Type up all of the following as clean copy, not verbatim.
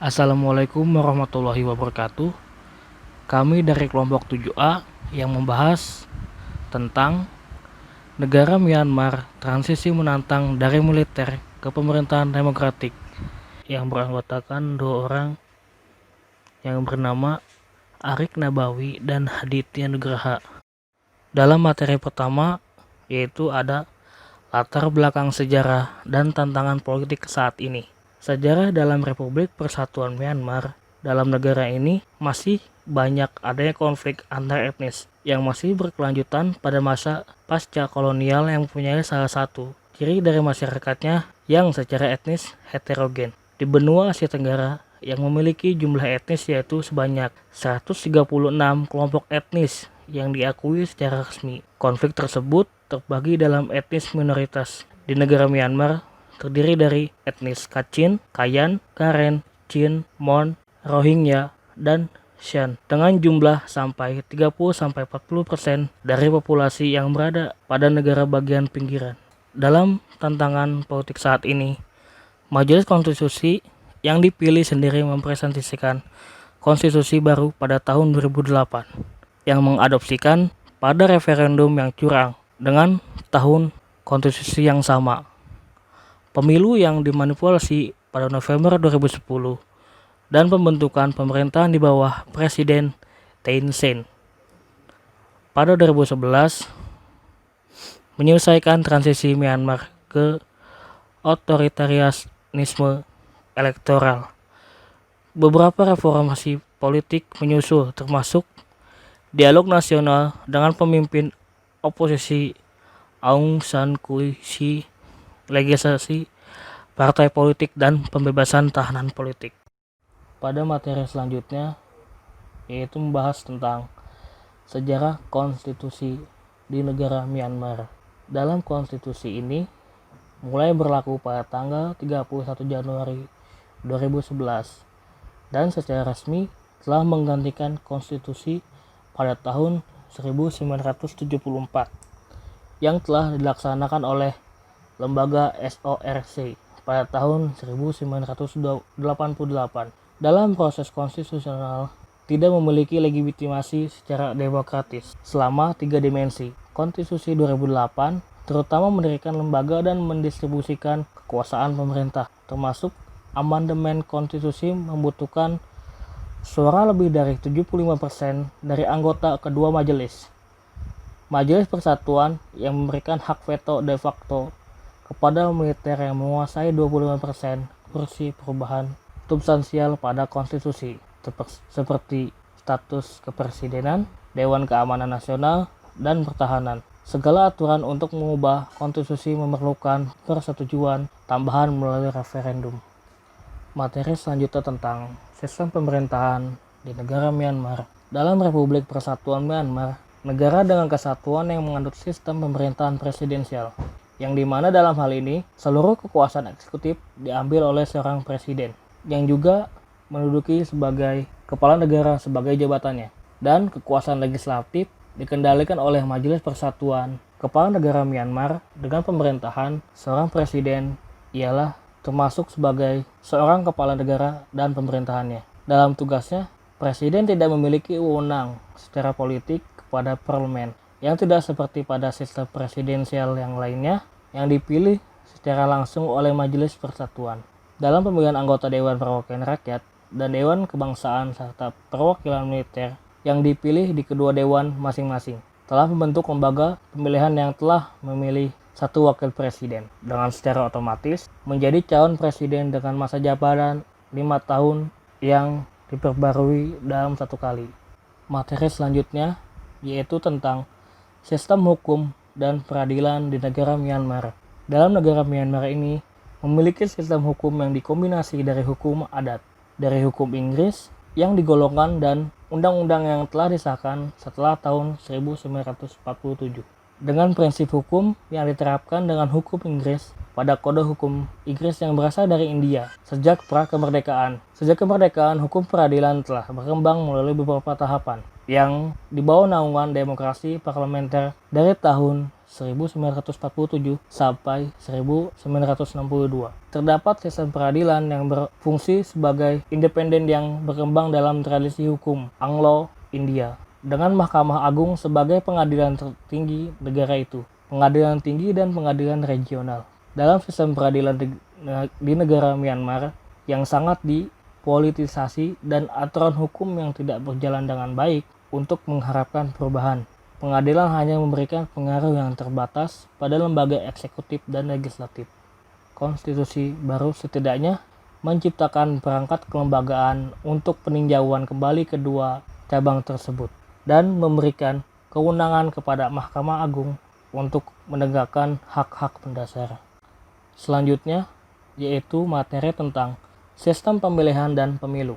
Assalamualaikum warahmatullahi wabarakatuh. Kami dari kelompok 7A yang membahas tentang negara Myanmar transisi menantang dari militer ke pemerintahan demokratik yang beranggotakan dua orang yang bernama Arik Nabawi dan Haditya Nugraha. Dalam materi pertama yaitu ada latar belakang sejarah dan tantangan politik saat ini. Sejarah dalam Republik Persatuan Myanmar. Dalam negara ini masih banyak adanya konflik antar etnis yang masih berkelanjutan pada masa pasca kolonial yang mempunyai salah satu ciri dari masyarakatnya yang secara etnis heterogen. Di benua Asia Tenggara yang memiliki jumlah etnis yaitu sebanyak 136 kelompok etnis yang diakui secara resmi. Konflik tersebut terbagi dalam etnis minoritas. Di negara Myanmar terdiri dari etnis Kachin, Kayan, Karen, Chin, Mon, Rohingya, dan Shan dengan jumlah sampai 30-40% dari populasi yang berada pada negara bagian pinggiran. Dalam tantangan politik saat ini, Majelis Konstitusi yang dipilih sendiri mempresentasikan konstitusi baru pada tahun 2008 yang mengadopsikan pada referendum yang curang dengan tahun konstitusi yang sama. Pemilu yang dimanipulasi pada November 2010 dan pembentukan pemerintahan di bawah Presiden Thein Sein pada 2011 menyelesaikan transisi Myanmar ke otoritarianisme elektoral. Beberapa reformasi politik menyusul termasuk dialog nasional dengan pemimpin oposisi Aung San Suu Kyi, legislasi partai politik dan pembebasan tahanan politik. Pada materi selanjutnya yaitu membahas tentang sejarah konstitusi di negara Myanmar. Dalam konstitusi ini mulai berlaku pada tanggal 31 Januari 2011 dan secara resmi telah menggantikan konstitusi pada tahun 1974 yang telah dilaksanakan oleh lembaga SORC pada tahun 1988. Dalam proses konstitusional tidak memiliki legitimasi secara demokratis selama 3 dimensi. Konstitusi 2008 terutama mendirikan lembaga dan mendistribusikan kekuasaan pemerintah, termasuk amandemen konstitusi membutuhkan suara lebih dari 75% dari anggota kedua majelis. Majelis Persatuan yang memberikan hak veto de facto kepada militer yang menguasai 25% kursi perubahan substansial pada konstitusi, seperti status kepresidenan, Dewan Keamanan Nasional, dan Pertahanan. Segala aturan untuk mengubah konstitusi memerlukan persetujuan tambahan melalui referendum. Materi selanjutnya tentang sistem pemerintahan di negara Myanmar. Dalam Republik Persatuan Myanmar, negara dengan kesatuan yang menganut sistem pemerintahan presidensial, yang dimana dalam hal ini seluruh kekuasaan eksekutif diambil oleh seorang presiden, yang juga menduduki sebagai kepala negara sebagai jabatannya, dan kekuasaan legislatif dikendalikan oleh Majelis Persatuan. Kepala negara Myanmar dengan pemerintahan seorang presiden ialah termasuk sebagai seorang kepala negara dan pemerintahannya. Dalam tugasnya, presiden tidak memiliki wewenang secara politik kepada parlemen, yang tidak seperti pada sistem presidensial yang lainnya yang dipilih secara langsung oleh Majelis Persatuan. Dalam pemilihan anggota Dewan Perwakilan Rakyat dan Dewan Kebangsaan serta perwakilan militer yang dipilih di kedua dewan masing-masing, telah membentuk lembaga pemilihan yang telah memilih satu wakil presiden dengan secara otomatis menjadi calon presiden dengan masa jabatan 5 tahun yang diperbarui dalam 1 kali. Materi selanjutnya yaitu tentang sistem hukum dan peradilan di negara Myanmar. Dalam negara Myanmar ini memiliki sistem hukum yang dikombinasi dari hukum adat, dari hukum Inggris yang digolongkan dan undang-undang yang telah disahkan setelah tahun 1947. Dengan prinsip hukum yang diterapkan dengan hukum Inggris pada kode hukum Inggris yang berasal dari India sejak pra-kemerdekaan. Sejak kemerdekaan, hukum peradilan telah berkembang melalui beberapa tahapan. yang di bawah naungan demokrasi parlementer dari tahun 1947 sampai 1962. Terdapat sistem peradilan yang berfungsi sebagai independen yang berkembang dalam tradisi hukum Anglo-India, dengan Mahkamah Agung sebagai pengadilan tertinggi negara itu, pengadilan tinggi dan pengadilan regional. Dalam sistem peradilan di negara Myanmar yang sangat dipolitisasi dan aturan hukum yang tidak berjalan dengan baik, untuk mengharapkan perubahan, pengadilan hanya memberikan pengaruh yang terbatas pada lembaga eksekutif dan legislatif. Konstitusi baru setidaknya menciptakan perangkat kelembagaan untuk peninjauan kembali kedua cabang tersebut dan memberikan kewenangan kepada Mahkamah Agung untuk menegakkan hak-hak mendasar. Selanjutnya, yaitu materi tentang sistem pemilihan dan pemilu.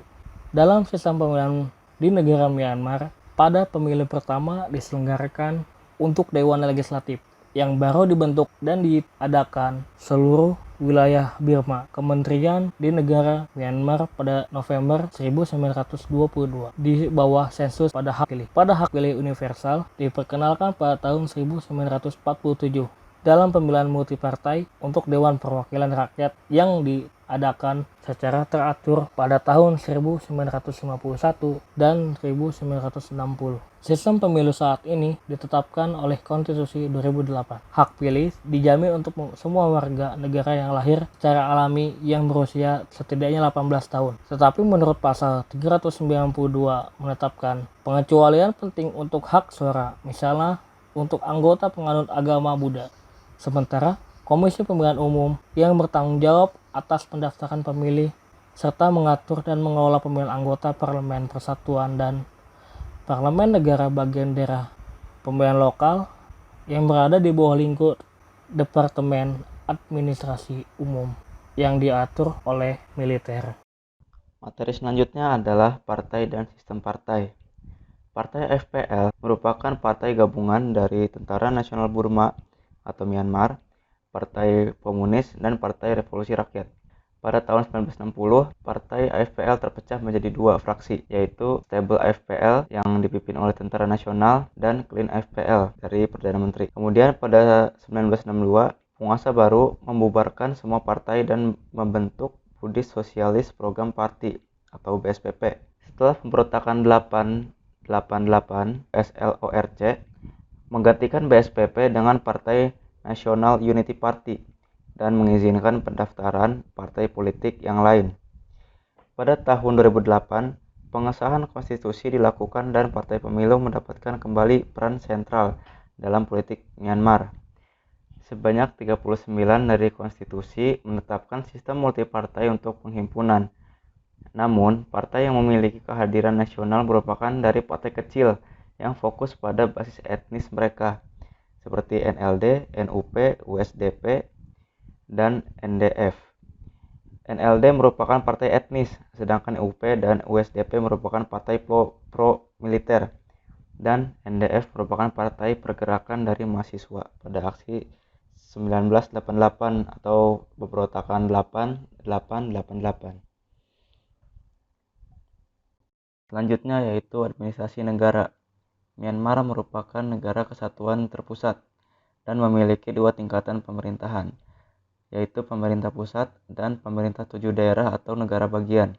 Dalam sistem pemilihan di negara Myanmar, pada pemilu pertama diselenggarakan untuk Dewan Legislatif yang baru dibentuk dan diadakan seluruh wilayah Burma. Kementerian di negara Myanmar pada November 1922 di bawah sensus pada hak pilih. Pada hak pilih universal diperkenalkan pada tahun 1947 dalam pemilihan multipartai untuk Dewan Perwakilan Rakyat yang diadakan secara teratur pada tahun 1951 dan 1960. Sistem pemilu saat ini ditetapkan oleh Konstitusi 2008. Hak pilih dijamin untuk semua warga negara yang lahir secara alami yang berusia setidaknya 18 tahun. Tetapi menurut pasal 392 menetapkan pengecualian penting untuk hak suara, misalnya untuk anggota penganut agama Buddha. Sementara Komisi Pemilihan Umum yang bertanggung jawab atas pendaftaran pemilih serta mengatur dan mengelola pemilihan anggota Parlemen Persatuan dan Parlemen Negara bagian daerah pemilihan lokal yang berada di bawah lingkup Departemen Administrasi Umum yang diatur oleh militer. Materi selanjutnya adalah partai dan sistem partai. Partai FPL merupakan partai gabungan dari Tentara Nasional Burma atau Myanmar, Partai Komunis, dan Partai Revolusi Rakyat. Pada tahun 1960, Partai AFPL terpecah menjadi dua fraksi, yaitu Stable AFPL yang dipimpin oleh Tentara Nasional dan Clean AFPL dari Perdana Menteri. Kemudian pada 1962, penguasa baru membubarkan semua partai dan membentuk Buddhist Socialist Program Party atau BSPP. Setelah pemberontakan 888 SLORC menggantikan BSPP dengan Partai National Unity Party dan mengizinkan pendaftaran partai politik yang lain. Pada tahun 2008, pengesahan konstitusi dilakukan dan partai pemilu mendapatkan kembali peran sentral dalam politik Myanmar. Sebanyak 39 dari konstitusi menetapkan sistem multipartai untuk penghimpunan. Namun, partai yang memiliki kehadiran nasional merupakan dari partai kecil yang fokus pada basis etnis mereka, seperti NLD, NUP, USDP, dan NDF. NLD merupakan partai etnis, sedangkan UP dan USDP merupakan partai pro-militer, dan NDF merupakan partai pergerakan dari mahasiswa pada aksi 1988 atau pemberontakan 8888. Selanjutnya yaitu administrasi negara. Myanmar merupakan negara kesatuan terpusat dan memiliki dua tingkatan pemerintahan, yaitu pemerintah pusat dan pemerintah 7 daerah atau negara bagian.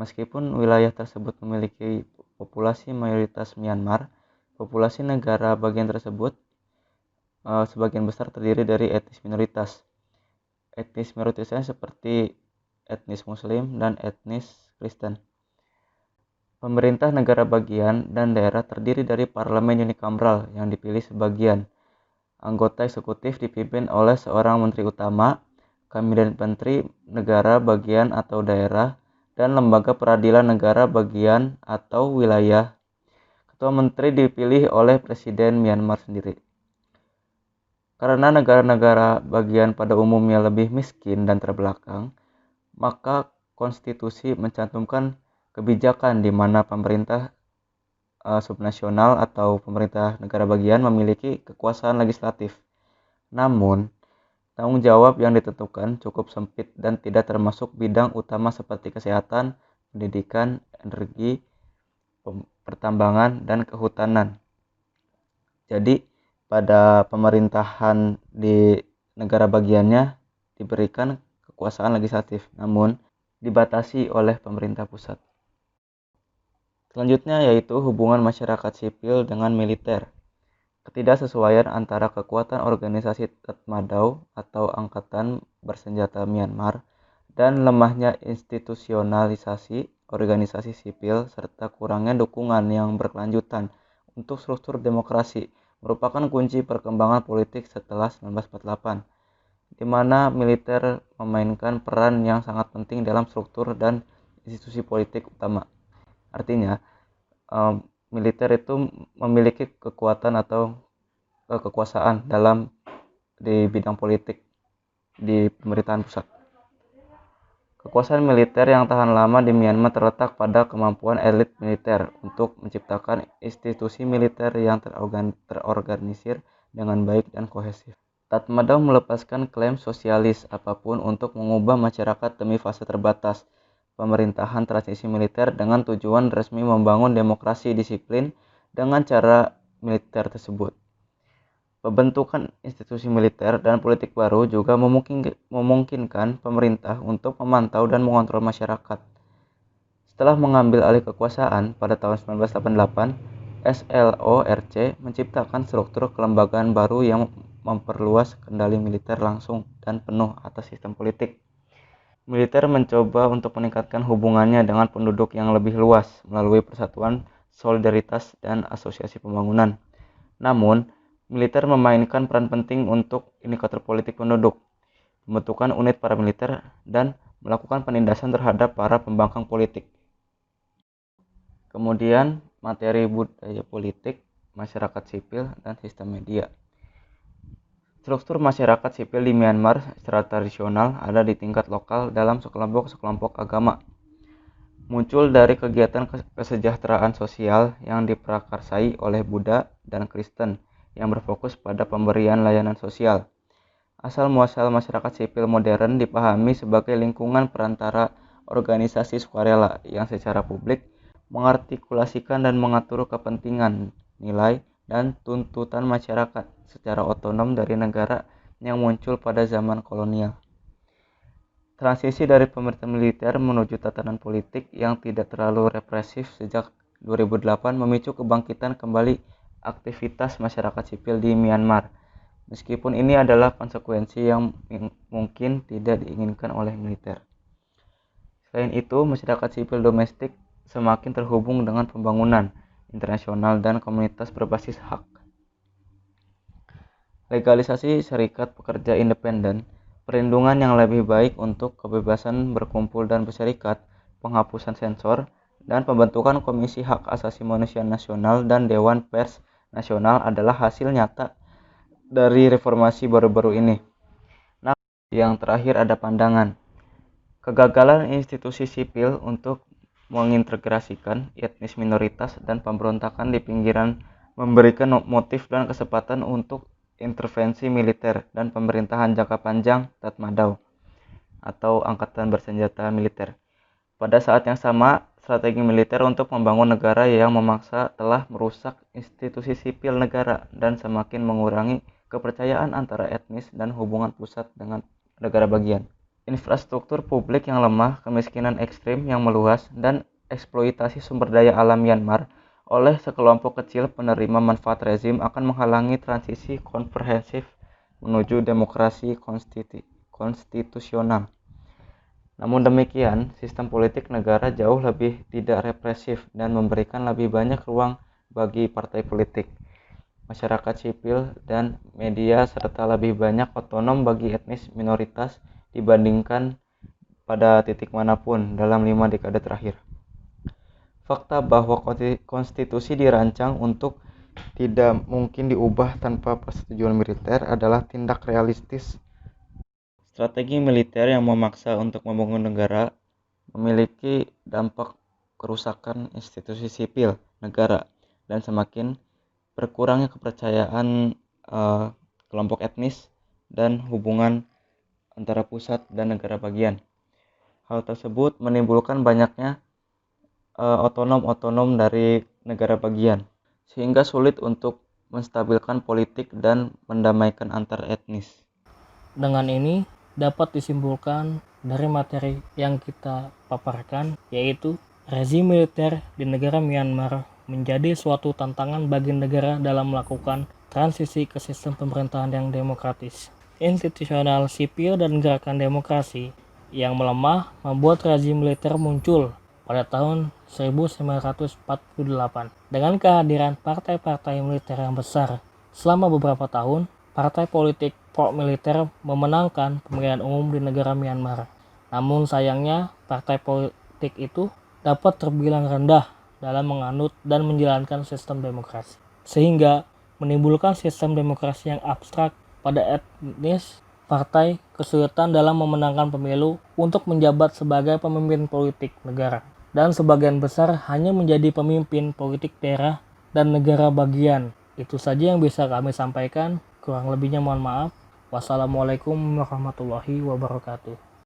Meskipun wilayah tersebut memiliki populasi mayoritas Myanmar, populasi negara bagian tersebut sebagian besar terdiri dari etnis minoritas. Etnis minoritasnya seperti etnis Muslim dan etnis Kristen. Pemerintah negara bagian dan daerah terdiri dari parlemen unicameral yang dipilih sebagian. Anggota eksekutif dipimpin oleh seorang menteri utama, kabinet menteri negara bagian atau daerah, dan lembaga peradilan negara bagian atau wilayah. Ketua menteri dipilih oleh presiden Myanmar sendiri. Karena negara-negara bagian pada umumnya lebih miskin dan terbelakang, maka konstitusi mencantumkan kebijakan di mana pemerintah subnasional atau pemerintah negara bagian memiliki kekuasaan legislatif. Namun, tanggung jawab yang ditentukan cukup sempit dan tidak termasuk bidang utama seperti kesehatan, pendidikan, energi, pertambangan, dan kehutanan. Jadi pada pemerintahan di negara bagiannya diberikan kekuasaan legislatif, namun dibatasi oleh pemerintah pusat. Selanjutnya yaitu hubungan masyarakat sipil dengan militer. Ketidaksesuaian antara kekuatan organisasi Tatmadaw atau Angkatan Bersenjata Myanmar dan lemahnya institusionalisasi organisasi sipil serta kurangnya dukungan yang berkelanjutan untuk struktur demokrasi merupakan kunci perkembangan politik setelah 1948, di mana militer memainkan peran yang sangat penting dalam struktur dan institusi politik utama. Artinya, militer itu memiliki kekuatan atau kekuasaan di bidang politik di pemerintahan pusat. Kekuasaan militer yang tahan lama di Myanmar terletak pada kemampuan elit militer untuk menciptakan institusi militer yang terorganisir dengan baik dan kohesif. Tatmadaw melepaskan klaim sosialis apapun untuk mengubah masyarakat demi fase terbatas pemerintahan transisi militer dengan tujuan resmi membangun demokrasi disiplin dengan cara militer tersebut. Pembentukan institusi militer dan politik baru juga memungkinkan pemerintah untuk memantau dan mengontrol masyarakat. Setelah mengambil alih kekuasaan pada tahun 1988, SLORC menciptakan struktur kelembagaan baru yang memperluas kendali militer langsung dan penuh atas sistem politik. Militer mencoba untuk meningkatkan hubungannya dengan penduduk yang lebih luas melalui persatuan solidaritas dan asosiasi pembangunan. Namun, militer memainkan peran penting untuk indikator politik penduduk, pembentukan unit paramiliter, dan melakukan penindasan terhadap para pembangkang politik. Kemudian, materi budaya politik, masyarakat sipil, dan sistem media. Struktur masyarakat sipil di Myanmar secara tradisional ada di tingkat lokal dalam sekelompok agama. Muncul dari kegiatan kesejahteraan sosial yang diprakarsai oleh Buddha dan Kristen yang berfokus pada pemberian layanan sosial. Asal-muasal masyarakat sipil modern dipahami sebagai lingkungan perantara organisasi sukarela yang secara publik mengartikulasikan dan mengatur kepentingan, nilai, dan tuntutan masyarakat secara otonom dari negara yang muncul pada zaman kolonial. Transisi dari pemerintahan militer menuju tatanan politik yang tidak terlalu represif sejak 2008 memicu kebangkitan kembali aktivitas masyarakat sipil di Myanmar. Meskipun ini adalah konsekuensi yang mungkin tidak diinginkan oleh militer. Selain itu, masyarakat sipil domestik semakin terhubung dengan pembangunan internasional dan komunitas berbasis hak. Legalisasi serikat pekerja independen, perlindungan yang lebih baik untuk kebebasan berkumpul dan berserikat, penghapusan sensor, dan pembentukan Komisi Hak Asasi Manusia Nasional dan Dewan Pers Nasional adalah hasil nyata dari reformasi baru-baru ini. Nah, yang terakhir ada pandangan. Kegagalan institusi sipil untuk mengintegrasikan etnis minoritas dan pemberontakan di pinggiran memberikan motif dan kesempatan untuk intervensi militer dan pemerintahan jangka panjang Tatmadaw atau Angkatan Bersenjata Militer. Pada saat yang sama, strategi militer untuk membangun negara yang memaksa telah merusak institusi sipil negara dan semakin mengurangi kepercayaan antara etnis dan hubungan pusat dengan negara bagian. Infrastruktur publik yang lemah, kemiskinan ekstrim yang meluas, dan eksploitasi sumber daya alam Myanmar oleh sekelompok kecil penerima manfaat rezim akan menghalangi transisi komprehensif menuju demokrasi konstitusional. Namun demikian, sistem politik negara jauh lebih tidak represif dan memberikan lebih banyak ruang bagi partai politik, masyarakat sipil, dan media serta lebih banyak otonom bagi etnis minoritas dibandingkan pada titik manapun dalam 5 dekade terakhir. Fakta bahwa konstitusi dirancang untuk tidak mungkin diubah tanpa persetujuan militer adalah tindak realistis. Strategi militer yang memaksa untuk membangun negara memiliki dampak kerusakan institusi sipil negara dan semakin berkurangnya kepercayaan kelompok etnis dan hubungan antara pusat dan negara bagian. Hal tersebut menimbulkan banyaknya otonom dari negara bagian, sehingga sulit untuk menstabilkan politik dan mendamaikan antar etnis. Dengan ini dapat disimpulkan dari materi yang kita paparkan, yaitu rezim militer di negara Myanmar menjadi suatu tantangan bagi negara dalam melakukan transisi ke sistem pemerintahan yang demokratis. Institusional sipil dan gerakan demokrasi yang melemah membuat rezim militer muncul pada tahun 1948 dengan kehadiran partai-partai militer yang besar. Selama beberapa tahun, partai politik pro-militer memenangkan pemilihan umum di negara Myanmar. Namun sayangnya, partai politik itu dapat terbilang rendah dalam menganut dan menjalankan sistem demokrasi, sehingga menimbulkan sistem demokrasi yang abstrak pada etnis. Partai kesulitan dalam memenangkan pemilu untuk menjabat sebagai pemimpin politik negara, dan sebagian besar hanya menjadi pemimpin politik daerah dan negara bagian. Itu saja yang bisa kami sampaikan, kurang lebihnya mohon maaf. Wassalamualaikum warahmatullahi wabarakatuh.